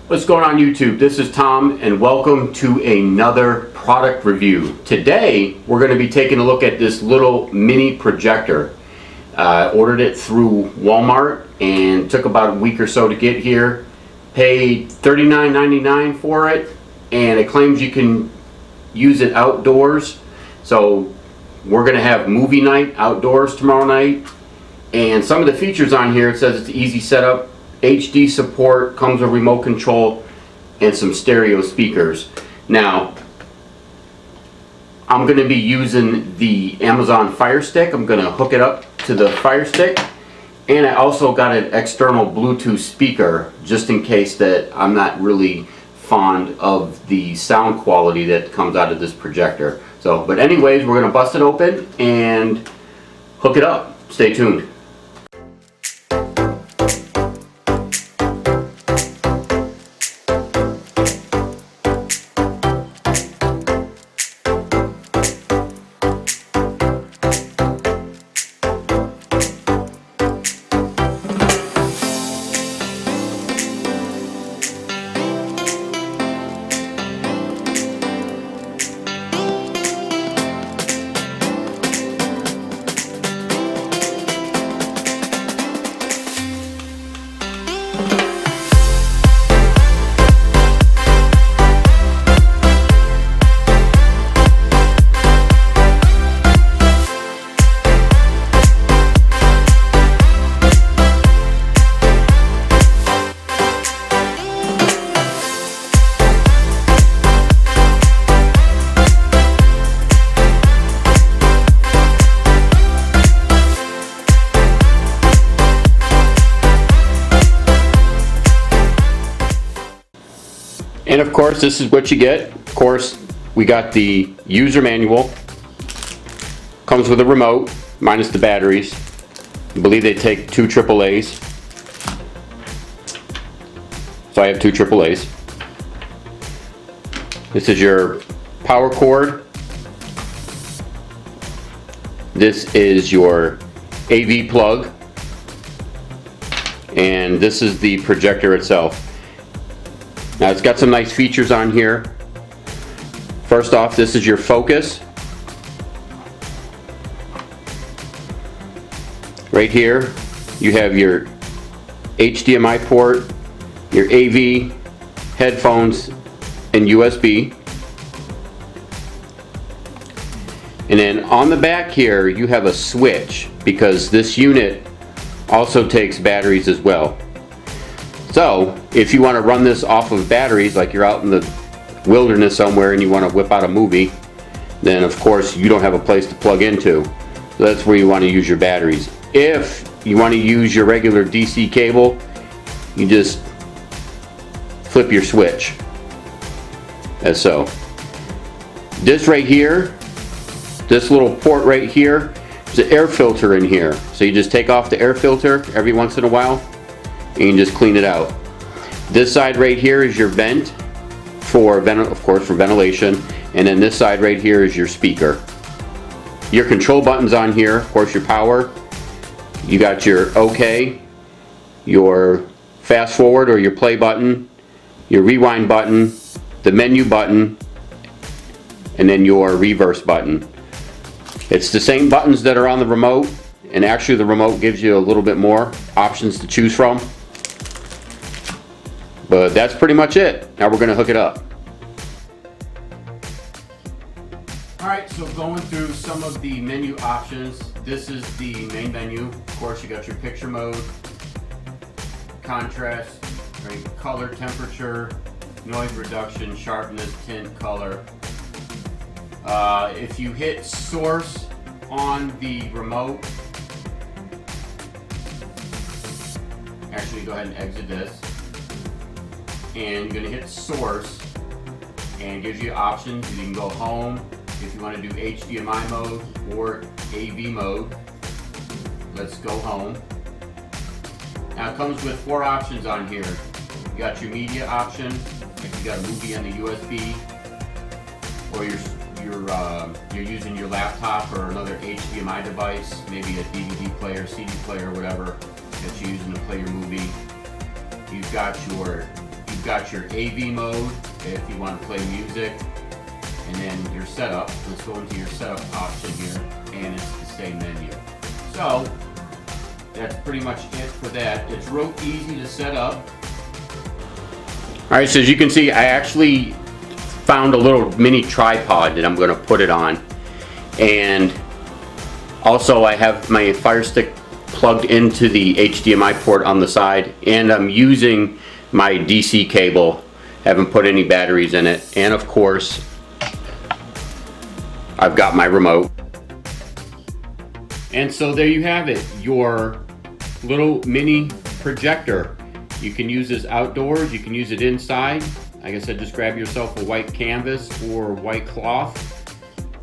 What's going on YouTube? This is Tom and welcome to another product review. Today we're going to be taking a look at this little mini projector. Ordered it through Walmart and took about a week or so to get here. Paid $39.99 for it, and it claims you can use it outdoors. So we're going to have movie night outdoors tomorrow night. And some of the features on here, it says it's easy setup, HD support, comes with remote control, and some stereo speakers. Now, I'm going to be using the Amazon Fire Stick. I'm going to hook it up to the Fire Stick, and I also got an external Bluetooth speaker just in case that I'm not really fond of the sound quality that comes out of this projector. So, but anyways, we're going to bust it open and hook it up. Stay tuned. And of course, this is what you get. Of course, we got the user manual. Comes with a remote, minus the batteries. I believe they take 2 AAAs. So I have 2 AAAs. This is your power cord. This is your AV plug. And this is the projector itself. Now it's got some nice features on here. First off, this is your focus. Right here, you have your HDMI port, your AV, headphones, and USB. And then on the back here, you have a switch because this unit also takes batteries as well. So, if you want to run this off of batteries, like you're out in the wilderness somewhere and you want to whip out a movie, then of course you don't have a place to plug into. So that's where you want to use your batteries. If you want to use your regular DC cable, you just flip your switch, as so. This right here, this little port right here, there's an air filter in here. So you just take off the air filter every once in a while, and you can just clean it out. This side right here is your vent for of course for ventilation, and then this side right here is your speaker. Your control buttons on here, of course your power. You got your OK, your fast forward or your play button, your rewind button, the menu button, and then your reverse button. It's the same buttons that are on the remote, and actually the remote gives you a little bit more options to choose from. But that's pretty much it. Now we're going to hook it up. Alright, so going through some of the menu options. This is the main menu. Of course, you got your picture mode, contrast, right, color, temperature, noise reduction, sharpness, tint, color. If you hit source on the remote, actually go ahead and exit this. And you're going to hit source, and it gives you options. You can go home if you want to do HDMI mode or AV mode. Let's go home. Now it comes with 4 options on here. You got your media option, like you got a movie on the USB, or you're using your laptop or another HDMI device, maybe a DVD player, CD player, whatever that you're using to play your movie. You've got your You've got your AV mode if you want to play music, and then your setup. Let's go into your setup option here, and it's the same menu. So that's pretty much it for that. It's real easy to set up. Alright, so as you can see, I actually found a little mini tripod that I'm going to put it on. And also I have my Fire Stick plugged into the HDMI port on the side, and I'm using my DC cable. Haven't put any batteries in it. And of course, I've got my remote. And so there you have it, your little mini projector. You can use this outdoors, you can use it inside. Like I said, just grab yourself a white canvas or white cloth.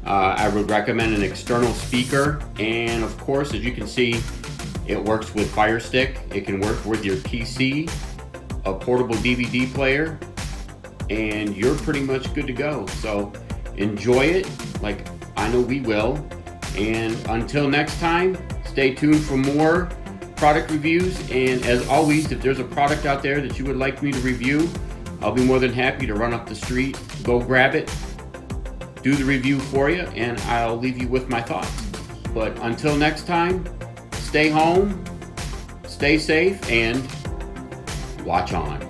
I would recommend an external speaker, and of course, as you can see, it works with Fire Stick. It can work with your PC, a portable DVD player, and you're pretty much good to go. So enjoy it, like I know we will. And until next time, stay tuned for more product reviews. And as always, if there's a product out there that you would like me to review, I'll be more than happy to run up the street, go grab it, do the review for you, and I'll leave you with my thoughts. But until next time, stay home, stay safe, and watch on.